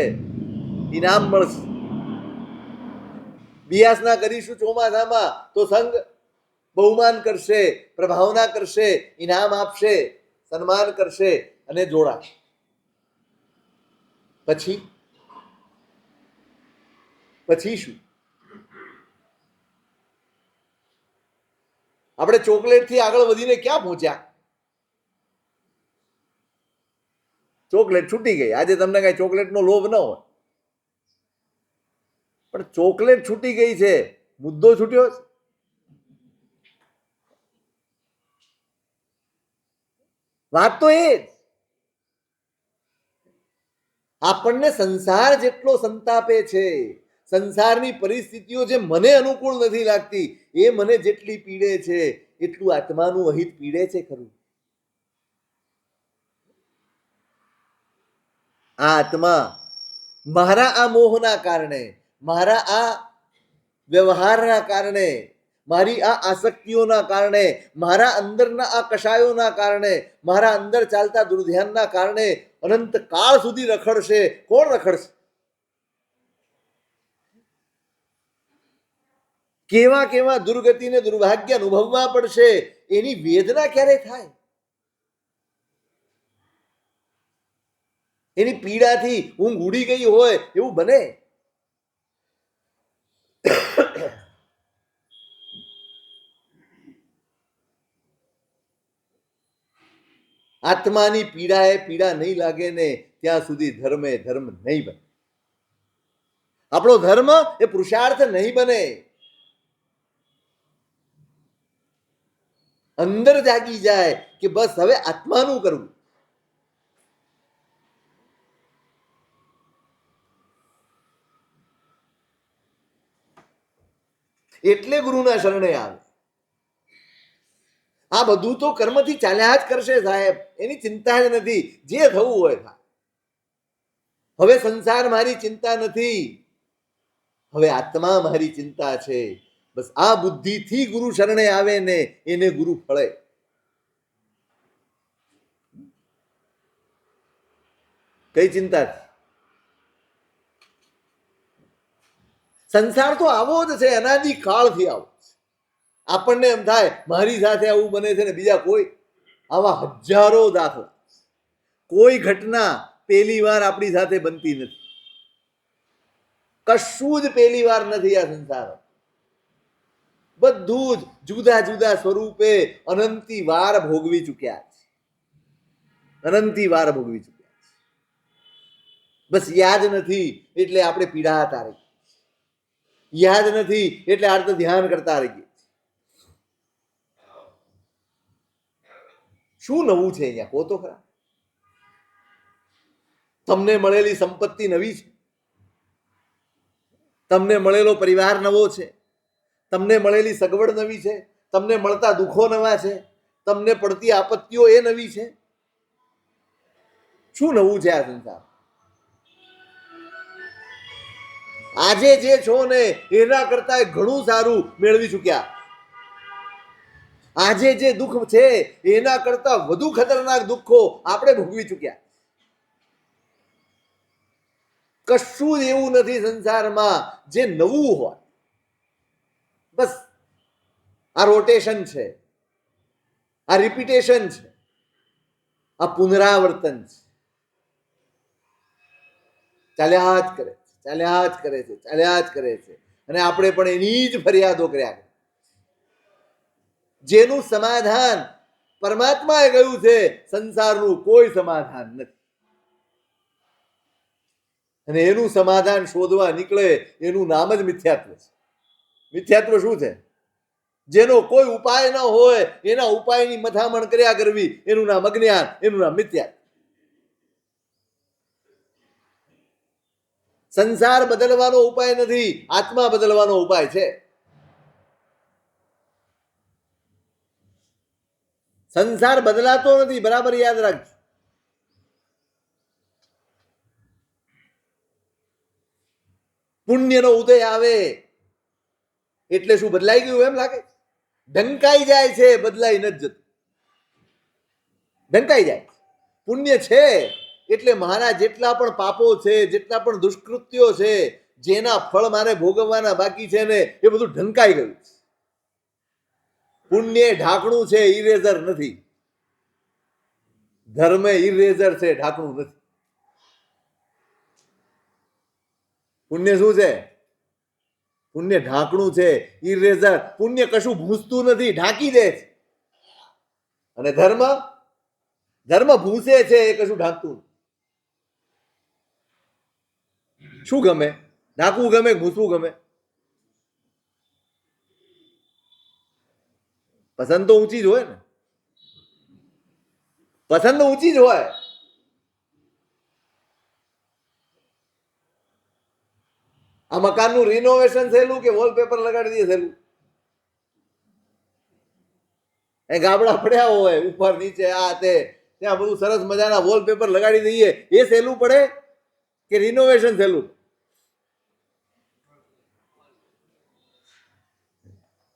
ઇનામ મળશે. બિયાસના કરીશું ચોમાસામાં તો સંઘ બહુમાન કરશે, પ્રભાવના કરશે, ઇનામ આપશે, સન્માન કરશે અને જોડાશે. પછી પછી શું? આપણે ચોકલેટ થી આગળ વધીને ક્યાં પહોંચ્યા? ચોકલેટ છૂટી ગઈ. આજે તમને કઈ ચોકલેટનો લોભ ન હોય, પણ ચોકલેટ છૂટી ગઈ છે, મુદ્દો છૂટ્યો છે. વાત તો એ જ. આપણને સંસાર જેટલો સંતાપે છે, સંસારની પરિસ્થિતિઓ જે મને અનુકૂળ નથી લાગતી, એ મને જેટલી પીડે છે, એટલું આત્માનું અહિત પીડે છે ખરું? આ આત્મા મારા આ મોહના કારણે, મારા આ વ્યવહારના કારણે, મારી આ આસક્તિઓના કારણે, મારા અંદરના આ કષાયોના કારણે, મારા અંદર ચાલતા દુર્ધ્યાનના કારણે અનંત કાળ સુધી રખડશે. કોણ રખડશે? કેવા કેવા દુર્ગતિને દુર્ભાગ્ય અનુભવવા પડશે. એની વેદના ક્યારે થાય? એની પીડાથી ઊંઘ ઉડી ગઈ હોય એવું બને? આત્માની પીડાએ પીડા નહીં લાગે ને ત્યાં સુધી ધર્મે ધર્મ નહીં બને. આપણો ધર્મ એ પુરુષાર્થ નહીં બને. અંદર જાગી જાય કે બસ હવે આત્માનું કરવું. એટલે ગુરુના શરણે આવે. આ બધું તો કર્મથી ચાલ્યા જ કરશે સાહેબ, એની ચિંતા જ નથી. જે થવું હોય થાય. હવે સંસાર મારી ચિંતા નથી. હવે આત્મા મારી ચિંતા છે. બસ આ બુદ્ધિથી ગુરુ શરણે આવે ને એને ગુરુ ફળે. કઈ ચિંતા? સંસાર તો આવો જ છે, અનાદિ કાળથી આવો. આપણને એમ થાય મારી સાથે આવું બને છે ને બીજા કોઈ. આવા હજારો દાખલા. કોઈ ઘટના પહેલી વાર આપણી સાથે બનતી નથી. કશું જ પહેલી વાર નથી આ સંસાર. બધું જ જુદા જુદા સ્વરૂપે અનંતી વાર ભોગવી ચૂક્યા છે. અનંતી વાર ભોગવી ચૂક્યા છે. બસ યાદ નથી એટલે આપણે પીડાતા રહીએ. યાદ નથી એટલે અર્થ ધ્યાન કરતા રહીએ. શું નવું છે અહીંયા? કહો તો ખરા. તમને મળેલી સંપત્તિ નવી છે, તમને મળેલો પરિવાર નવો છે, તમને મળેલી સગવડ નવી છે, તમને મળતા દુઃખો નવા છે, તમને પડતી આપત્તિઓ એ નવી છે. શું નવું છે આ સંસાર? આજે જે છો ને એના કરતા ઘણું સારું મેળવી ચૂક્યા. આજે જે દુઃખ છે એના કરતા વધુ ખતરનાક દુઃખો આપણે ભોગવી ચૂક્યા. કશું જ એવું નથી સંસારમાં જે નવું હોય. બસ આ રોટેશન છે, આ રિપીટેશન છે, આ પુનરાવર્તન છે. ચાલ્યા જ કરે છે, ચાલ્યા જ કરે છે, ચાલ્યા જ કરે છે. અને આપણે પણ એની જ ફરિયાદો કર્યા કરે. જેનું સમાધાન પરમાત્માએ કહ્યું છે, સંસારનું કોઈ સમાધાન નથી. અને એનું સમાધાન શોધવા નીકળે એનું નામ જ મિથ્યાત્વ છે. મિથ્યાત્વ શું છે? જેનો કોઈ ઉપાય ન હોય એના ઉપાયની મથામણ કર્યા કરવી, એનું નામ અજ્ઞાન, એનું નામ મિથ્યાત્વ. સંસાર બદલવાનો ઉપાય નથી, આત્મા બદલવાનો ઉપાય છે. સંસાર બદલાતો નથી, બરાબર યાદ રાખજો. પુણ્યનો ઉદય આવે એટલે શું બદલાઈ ગયું એમ લાગે? ઢંકાઈ જાય છે, બદલાઈ નથી જતું. ઢંકાઈ જાય. પુણ્ય છે એટલે મારા જેટલા પણ પાપો છે, જેટલા પણ દુષ્કૃત્યો છે, જેના ફળ મારે ભોગવવાના બાકી છે ને એ બધું ઢંકાઈ ગયું. પુણ્ય ઢાંકણું છે, ઇરેઝર નથી. ધર્મ ઇરેઝર છે, ઢાંકણું નથી. પુણ્ય શું છે? પુણ્ય ઢાંકણું છે, ઇરેઝર. પુણ્ય કશું ભૂંસતું નથી, ઢાંકી દે છે. અને ધર્મ, ધર્મ ભૂંસે છે, એ કશું ઢાંકતું નથી. શું ગમે? ઢાંકવું ગમે, ભૂસવું ગમે? પસંદ તો ઊંચી જ હોય ને. પસંદ ઊંચી જ હોય. આ મકાનનું રિનોવેશન થયેલું કે વોલપેપર લગાડી દઈએ થયેલું? એ ગાબડા પડ્યા હોય ઉપર નીચે આ તે, ત્યાં બધું સરસ મજાના વોલપેપર લગાડી દઈએ, એ સહેલું પડે કે રિનોવેશન થયેલું?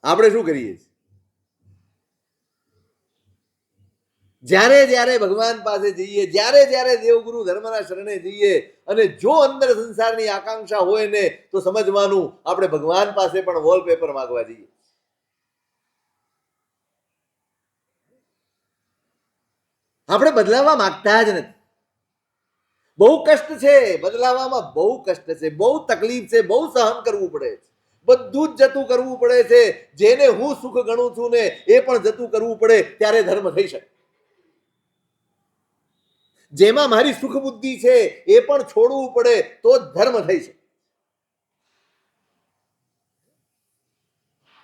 આપણે શું કરીએ છીએ? જ્યારે જ્યારે ભગવાન પાસે જઈએ, જ્યારે જ્યારે દેવગુરુ ધર્મના શરણે જઈએ, અને જો અંદર સંસારની આકાંક્ષા હોય ને તો સમજવાનું આપણે ભગવાન પાસે પણ વોલપેપર માંગવા જઈએ. આપણે બદલાવા માંગતા જ નથી. બહુ કષ્ટ છે બદલાવામાં, બહુ કષ્ટ છે, બહુ તકલીફ છે, બહુ સહન કરવું પડે છે. બધું જ જતું કરવું પડે છે. જેને હું સુખ ગણું છું ને એ પણ જતું કરવું પડે ત્યારે ધર્મ થઈ શકે. જેમાં મારી સુખ બુદ્ધિ છે એ પણ છોડવું પડે તો જ ધર્મ થઈ શકે.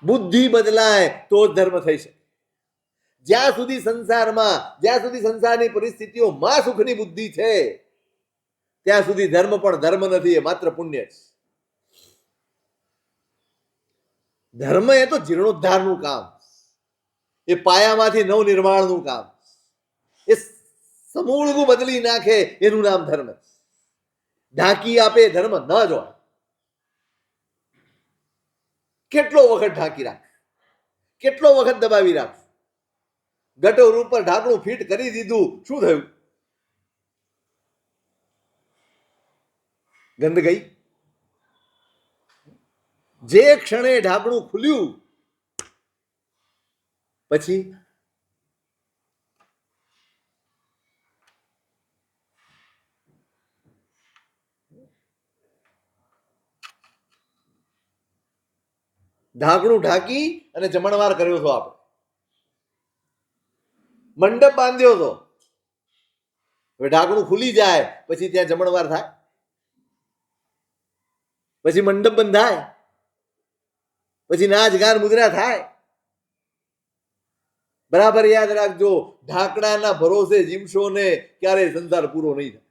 બુદ્ધિ બદલાય તો જ ધર્મ થઈ શકે. જ્યાં સુધી સંસારમાં, જ્યાં સુધી સંસારની પરિસ્થિતિઓમાં સુખની બુદ્ધિ છે ત્યાં સુધી ધર્મ પણ ધર્મ નથી, એ માત્ર પુણ્ય છે. ધર્મ એ તો જીર્ણોદ્ધારનું કામ, એ પાયામાંથી નવનિર્માણનું કામ, એ સમૂળનું બદલી નાખે એનું નામ ધર્મ. ઢાંકી આપે ધર્મ ન જ હોય. કેટલો વખત ઢાંકી રાખ, કેટલો વખત દબાવી રાખ. ગટોર ઉપર ઢાંકણું ફિટ કરી દીધું, શું થયું? ગંધ ગઈ. જે ક્ષણે ઢાંકણું ખુલ્યું પછી ઢાંકણું ઢાંકી અને જમણવાર કર્યો હતો આપણે, મંડપ બાંધ્યો હતો. હવે ઢાંકણું ખુલી જાય પછી ત્યાં જમણવાર થાય, પછી મંડપ બંધાય, પછી નાચ ગાન મુદ્રા થાય. બરાબર યાદ રાખજો, ઢાંકણાના ભરોસે જીવશો ને ક્યારેય સંસાર પૂરો નહીં થાય.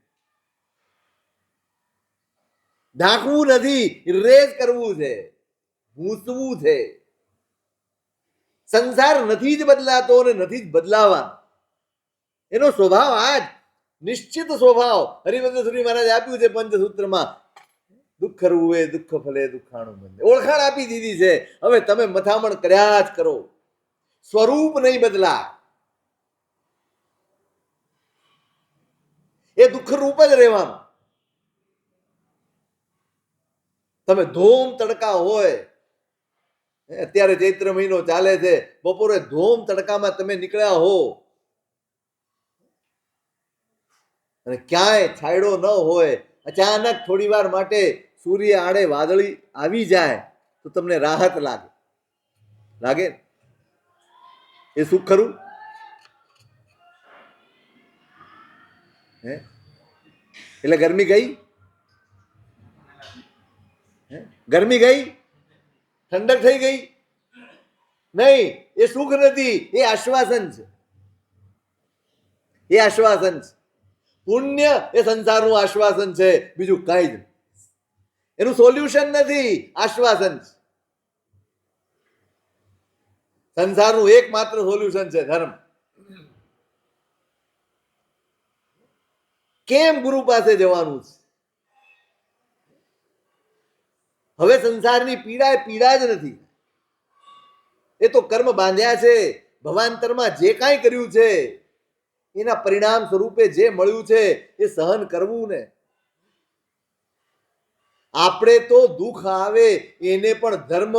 ઢાંકવું નથી, રેજ કરવું છે, ભૂસવું છે. સંસાર નથી જ બદલાતો અને નથી જ બદલાવાનો. એનો સ્વભાવ આ જ નિશ્ચિત સ્વભાવ હરિવંશ સુરી મહારાજ આપ્યું છે પંચસૂત્રમાં. દુઃખ રૂવે દુઃખ ફલે દુઃખાણું બંધે. ઓળખાણ આપી દીધી છે. હવે તમે મથામણ કર્યા જ કરો, સ્વરૂપ નહીં બદલા. એ દુઃખ રૂપ જ રહેવાનું. તમે ધોમ તડકા હોય, અત્યારે ચૈત્ર મહિનો ચાલે છે, બપોરે ધોમ તડકામાં તમે નીકળ્યા હો અને ક્યાંય છાંયડો ન હોય, અચાનક થોડી વાર માટે સૂર્ય આડે વાદળી આવી જાય તો તમને રાહત લાગે. લાગે એ સુખ ખરું? એટલે ગરમી ગઈ? ગરમી ગઈ? ઠંડક થઈ ગઈ? નહીં, એ સુખ નથી, એ આશ્વાસન છે. એ આશ્વાસન છે. પુણ્ય એ સંસારનું આશ્વાસન છે, બીજું કઈ જ. એનું સોલ્યુશન નથી, આશ્વાસન છે. સંસારનું એકમાત્ર સોલ્યુશન છે ધર્મ. કેમ ગુરુ પાસે જવાનું છે? હવે સંસારની પીડા એ પીડા જ નથી. એ તો કર્મ બાંધ્યા છે. ભવાંતરમાં જે કાંઈ કર્યું છે એના પરિણામ સ્વરૂપે જે મળ્યું છે એ સહન કરવું ને. આપણે તો દુઃખ આવે એને પણ ધર્મ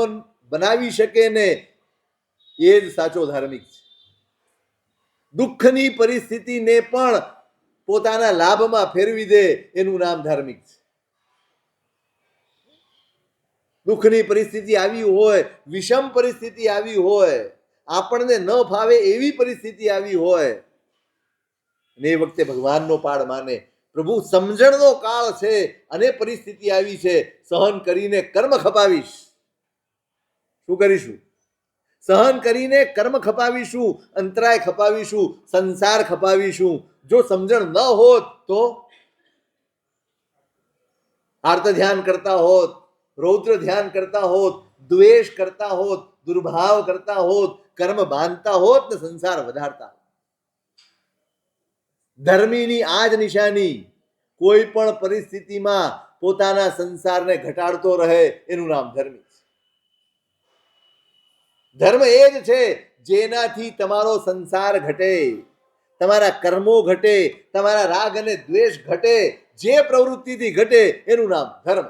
બનાવી શકે ને, એ જ સાચો ધાર્મિક છે. દુઃખની પરિસ્થિતિને પણ પોતાના લાભમાં ફેરવી દે એનું નામ ધાર્મિક છે. દુઃખની પરિસ્થિતિ આવી હોય, વિષમ પરિસ્થિતિ આવી હોય, આપણને ન ફાવે એવી પરિસ્થિતિ આવી હોય ને એ વખતે ભગવાનનો પાડ માને, પ્રભુ સમજણનો કાળ છે અને પરિસ્થિતિ આવી છે, સહન કરીને કર્મ ખપાવીશ. શું કરીશું? સહન કરીને કર્મ ખપાવીશું, અંતરાય ખપાવીશું, સંસાર ખપાવીશું. જો સમજણ ન હોત તો આર્ત ધ્યાન કરતા હોત, રૌદ્ર ધ્યાન કરતા હોત, દ્વેષ કરતા હોત, દુર્ભાવ કરતા હોત, કર્મ બાંધતા હોત ને સંસાર વધારતા. ધર્મીની આ જ નિશાની, કોઈ પણ પરિસ્થિતિમાં પોતાના સંસારને ઘટાડતો રહે એનું નામ ધર્મી છે. ધર્મ એ જ છે જેનાથી તમારો સંસાર ઘટે, તમારા કર્મો ઘટે, તમારા રાગ અને દ્વેષ ઘટે. જે પ્રવૃત્તિથી ઘટે એનું નામ ધર્મ.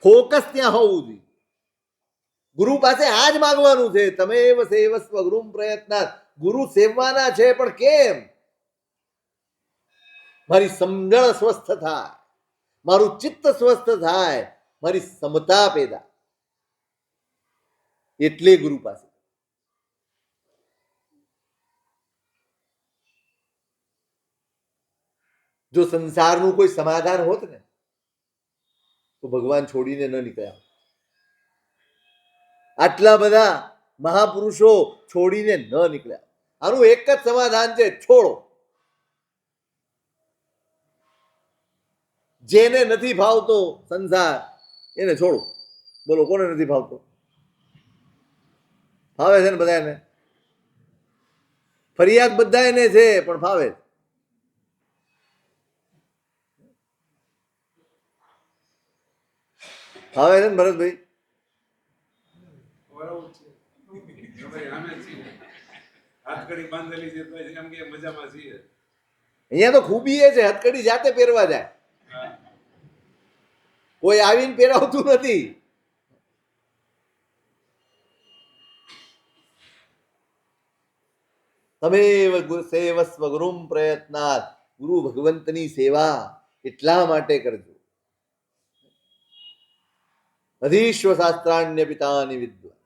ફોકસ ત્યાં હોવું જોઈએ. ગુરુ પાસે આ જ માંગવાનું છે. તમે એવ સેવસ્વ ગુરુમ પ્રયત્નાત. ગુરુ સેવવાના છે, પણ કેમ? મારી સમજણ સ્વસ્થ થાય, મારું ચિત્ત સ્વસ્થ થાય, મારી સમતા પેદા. એટલે ગુરુ પાસે. જો સંસારનું કોઈ સમાધાન હોત ને તો ભગવાન છોડીને ન નીકળ્યા. આટલા બધા મહાપુરુષો છોડીને ન નીકળ્યા. આનું એક જ સમાધાન છે, છોડો. જેને નથી ભાવતો સંસાર એને છોડો. બોલો, કોને નથી ભાવતો? ફાવે છે ને બધાને? ફરિયાદ બધા એને છે પણ ફાવે. હવે છે ને ભરતભાઈ, બરાબર છે. અમારી સામે જ છીએ. હાથકડી બાંધેલી છે તો એમ કે મજામાં છીએ. અહીંયા તો ખૂબી એ છે, હથકડી જાતે પહેરવા જાય, હા. કોઈ આવીને પહેરાવતું નથી. તમેવ સેવસ્વ ગુરુમ પ્રયત્નાત, ગુરુ ભગવંતની સેવા એટલા માટે કરજો. અધીશ્વ શાસ્ત્રાન્ય પિતાની વિદ્વા,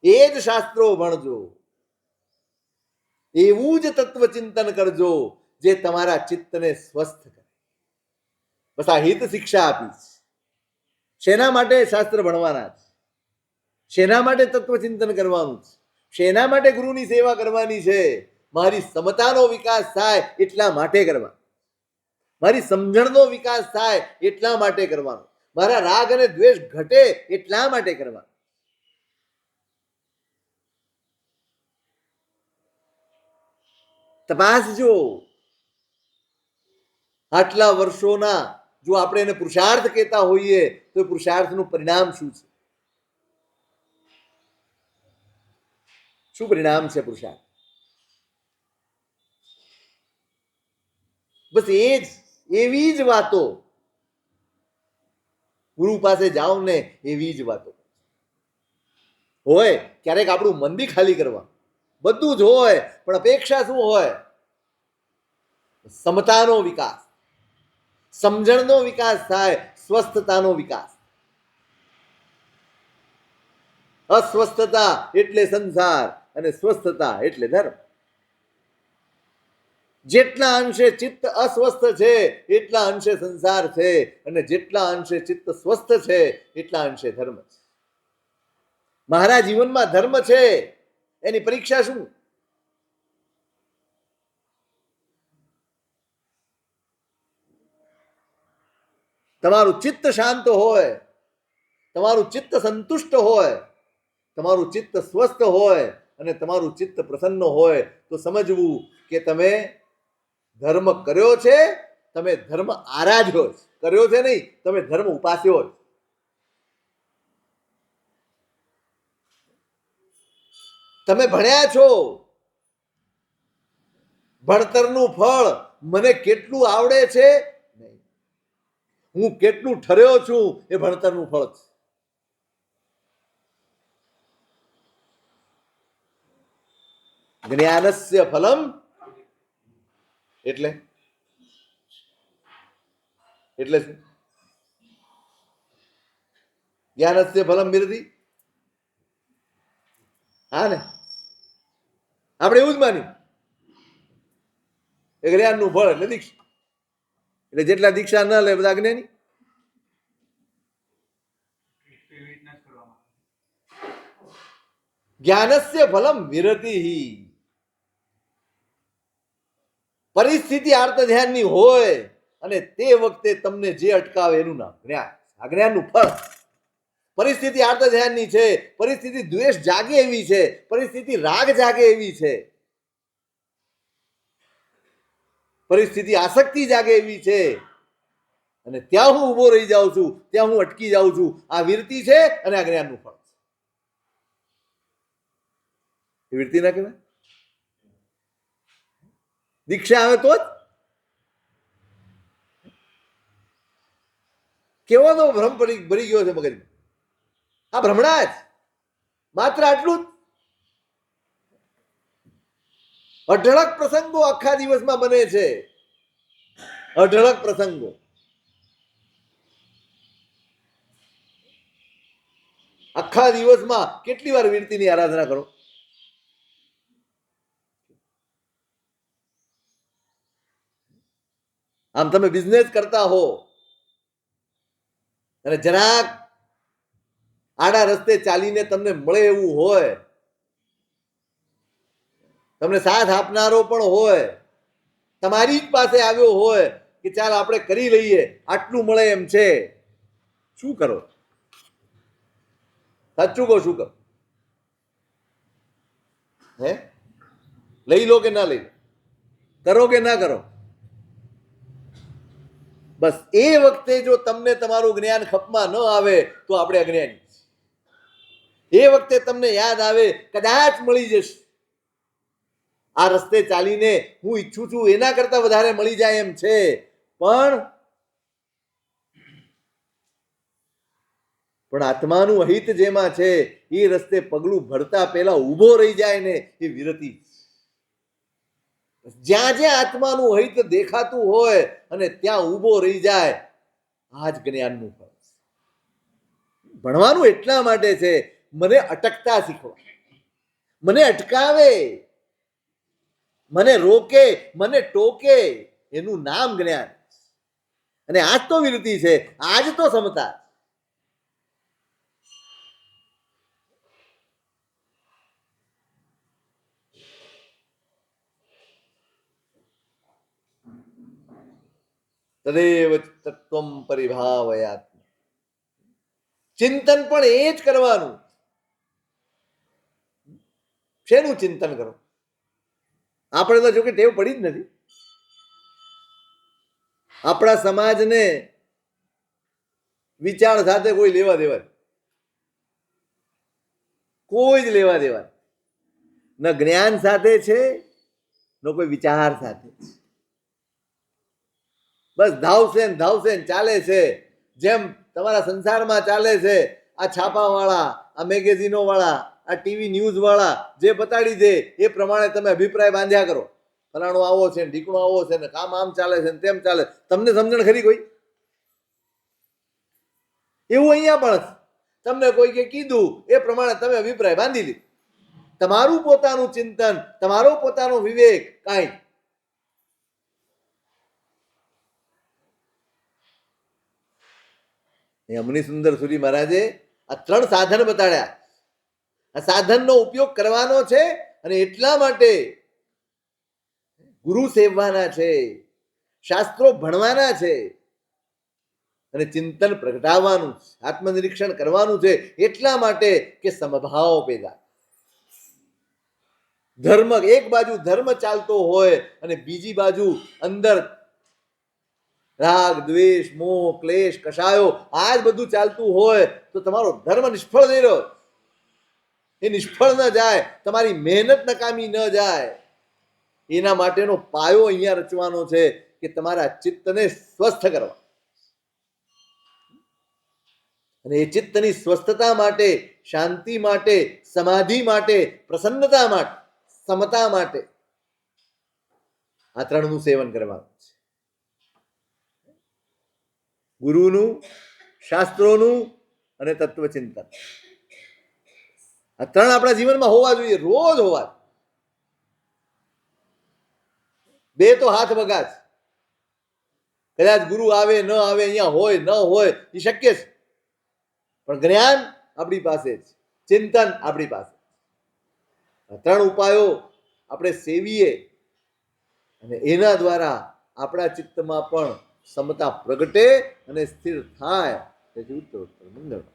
એ જ શાસ્ત્રો ભણજો, એવું જ તત્વ ચિંતન કરજો જે તમારા ચિત્તને સ્વસ્થ કરે. બસ આ હિત શિક્ષા આપી છે. શેના માટે શાસ્ત્ર ભણવાના છે, શેના માટે તત્વ ચિંતન કરવાનું છે, શેના માટે ગુરુની સેવા કરવાની છે? મારી સમતાનો વિકાસ થાય એટલા માટે કરવા, મારી સમજણનો વિકાસ થાય એટલા માટે કરવાનો, મારા રાગ અને દ્વેષ ઘટે એટલા માટે કરવા. તપાસજો. આટલા વર્ષોના જો આપણે એને પુરુષાર્થ કહેતા હોઈએ તો એ પુરુષાર્થનું પરિણામ શું છે? શું પરિણામ છે પુરુષાર્થ? બસ એ જ, એવી જ વાતો ગુરુ પાસે જાઓ ને, એવી જ વાતો હોય. ક્યારેક આપણું મન બી ખાલી કરવા, બધું જ હોય, પણ અપેક્ષા શું હોય? સમતાનો વિકાસ, સમજણનો વિકાસ થાય, સ્વસ્થતાનો વિકાસ. અસ્વસ્થતા એટલે સંસાર અને સ્વસ્થતા એટલે ધર્મ. જેટલા અંશે ચિત્ત અસ્વસ્થ છે એટલા અંશે સંસાર છે, અને જેટલા અંશે ચિત્ત સ્વસ્થ છે એટલા અંશે ધર્મ છે. મારા જીવનમાં ધર્મ છે એની પરીક્ષા શું? તમારું ચિત્ત શાંત હોય, તમારું ચિત્ત સંતુષ્ટ હોય, તમારું ચિત્ત સ્વસ્થ હોય અને તમારું ચિત્ત પ્રસન્ન હોય તો સમજવું કે તમે ધર્મ કર્યો છે, તમે ધર્મ આરાધ્યો છે. કર્યો છે નહીં, તમે ધર્મ ઉપાસ્યો છે. તમે ભણ્યા છો, ભણતરનું ફળ મને કેટલું આવડે છે, હું કેટલું ઠર્યો છું એ ભણતરનું ફળ છે. જ્ઞાનસ્ય ફલમ એટલે એટલે શું? જ્ઞાનસ્ય ફલમ વિરતિ. હા ને, આપણે એવું જ માન્યું એ જ્ઞાનનું ફળ એટલે દીક્ષા. એટલે જેટલા દીક્ષા ન લે બધા જ્ઞાની. જ્ઞાનસ્ય ફલમ વિરતિ. પરિસ્થિતિ આર્ત ધ્યાનની હોય અને તે વખતે તમને જે અટકાવે એનું નામ જ્ઞાન. આ જ્ઞાનનું ફળ. પરિસ્થિતિ આર્ત ધ્યાનની છે, પરિસ્થિતિ દ્વેષ જાગે એવી છે, પરિસ્થિતિ રાગ જાગે એવી છે, પરિસ્થિતિ આસક્તિ જાગે એવી છે, અને ત્યાં હું ઉભો રહી જાઉં છું, ત્યાં હું અટકી જાઉં છું. આ વિરતિ છે અને આ જ્ઞાનનું ફળ છે. એ વિરતિ ના કહેવાય? દીક્ષા આવે તો જ. કેવો તો ભ્રમ ભરી ગયો છે મગજમાં. આ ભ્રમણા જ, માત્ર આટલું જ. અઢળક પ્રસંગો આખા દિવસમાં બને છે, અઢળક પ્રસંગો. આખા દિવસમાં કેટલી વાર વિરતિની આરાધના કરો? આમ તમે બિઝનેસ કરતા હો અને જરાક આડા રસ્તે ચાલીને તમને મળે એવું હોય, તમને સાથ આપનારો પણ હોય, તમારી જ પાસે આવ્યો હોય કે ચાલ આપણે કરી લઈએ, આટલું મળે એમ છે, શું કરો? સાચું કહો, શું કરો? હે, લઈ લો કે ના લઈ લો? કરો કે ના કરો? બસ એ વખતે જો તમને તમારું જ્ઞાન ખપમાં ન આવે તો આપણે અજ્ઞાની. એ વખતે તમને યાદ આવે કદાચ મળી જશે, આ રસ્તે ચાલીને હું ઈચ્છું છું એના કરતા વધારે મળી જાય એમ છે, પણ આત્માનું અહિત જેમાં છે એ રસ્તે પગલું ભરતા પહેલા ઊભો રહી જાય ને એ વિરતિ. જ્યાં જ્યાં આત્માનું અહિત દેખાતું હોય અને ત્યાં ઊભો રહી જાય, આ જ જ્ઞાનનું ફળ. ભણવાનું એટલા માટે છે મને અટકતા શીખવા, મને અટકાવે, મને રોકે, મને ટોકે, એનું નામ જ્ઞાન. અને આજ તો વિરતિ છે, આજ તો સમતા. તદેવ તત્વમ પરિભાવયાત્મ. ચિંતન પણ એ જ કરવાનું. શેનું ચિંતન કરો? આપણે તો જોકે ટેવ પડી જ નથી. આપણા સમાજને વિચાર સાથે કોઈ લેવા દેવા, કોઈ જ લેવા દેવા ન જ્ઞાન સાથે છે, ન કોઈ વિચાર સાથે. બસ ધાવશે ને ધાવશે ને ચાલે છે. જેમ તમારા સંસારમાં ચાલે છે, આ છાપાવાળા, આ મેગેઝિનો વાળા, આ ટીવી ન્યૂઝ વાળા જે બતાડી દે એ પ્રમાણે તમે અભિપ્રાય બાંધ્યા કરો. ફલાણો આવો છે ને ઢીકણો આવો છે ને કામ આમ ચાલે છે ને તેમ ચાલે. તમને સમજણ ખરી કોઈ? એવું અહીંયા પણ તમને કોઈ કે કીધું એ પ્રમાણે તમે અભિપ્રાય બાંધી લીધો. તમારું પોતાનું ચિંતન, તમારો પોતાનો વિવેક કાંઈ. અમની સુંદર સુરી મહારાજે આ 3 સાધન બતાડ્યા. આ સાધનનો ઉપયોગ કરવાનો છે અને એટલા માટે ગુરુ સેવવાના છે, શાસ્ત્રો ભણવાના છે અને ચિંતન પ્રગટાવવાનું છે, આત્મનિરીક્ષણ કરવાનું છે. એટલા માટે કે સમભાવ પેદા. ધર્મ એક બાજુ ધર્મ ચાલતો હોય અને બીજી બાજુ અંદર રાગ, દ્વેષ, મોહ, ક્લેશ, કશાયો આ જ બધું ચાલતું હોય તો તમારો ધર્મ નિષ્ફળ નહીં રહ્યો. એ નિષ્ફળ ન જાય, તમારી મહેનત નકામી ન જાય. એના માટેનો પાયો અહીંયા રચવાનો છે કે તમારા ચિત્તને સ્વસ્થ કરવા. અને એ ચિત્તની સ્વસ્થતા માટે, શાંતિ માટે, સમાધિ માટે, પ્રસન્નતા માટે, સમતા માટે આ 3નું સેવન કરવાનું છે. ગુરુનું, શાસ્ત્રોનું અને તત્વચિંતન. આ 3 આપણા જીવનમાં હોવા જોઈએ, રોજ હોવા. 2 તો હાથ વગા છે. કદાચ ગુરુ આવે ન આવે, અહીંયા હોય ન હોય એ શક્ય છે, પણ જ્ઞાન આપણી પાસે છે, ચિંતન આપણી પાસે. 3 ઉપાયો આપણે સેવીએ અને એના દ્વારા આપણા ચિત્તમાં પણ સમતા પ્રગટે અને સ્થિર થાય. તેથી ઉત્તર મંગળ.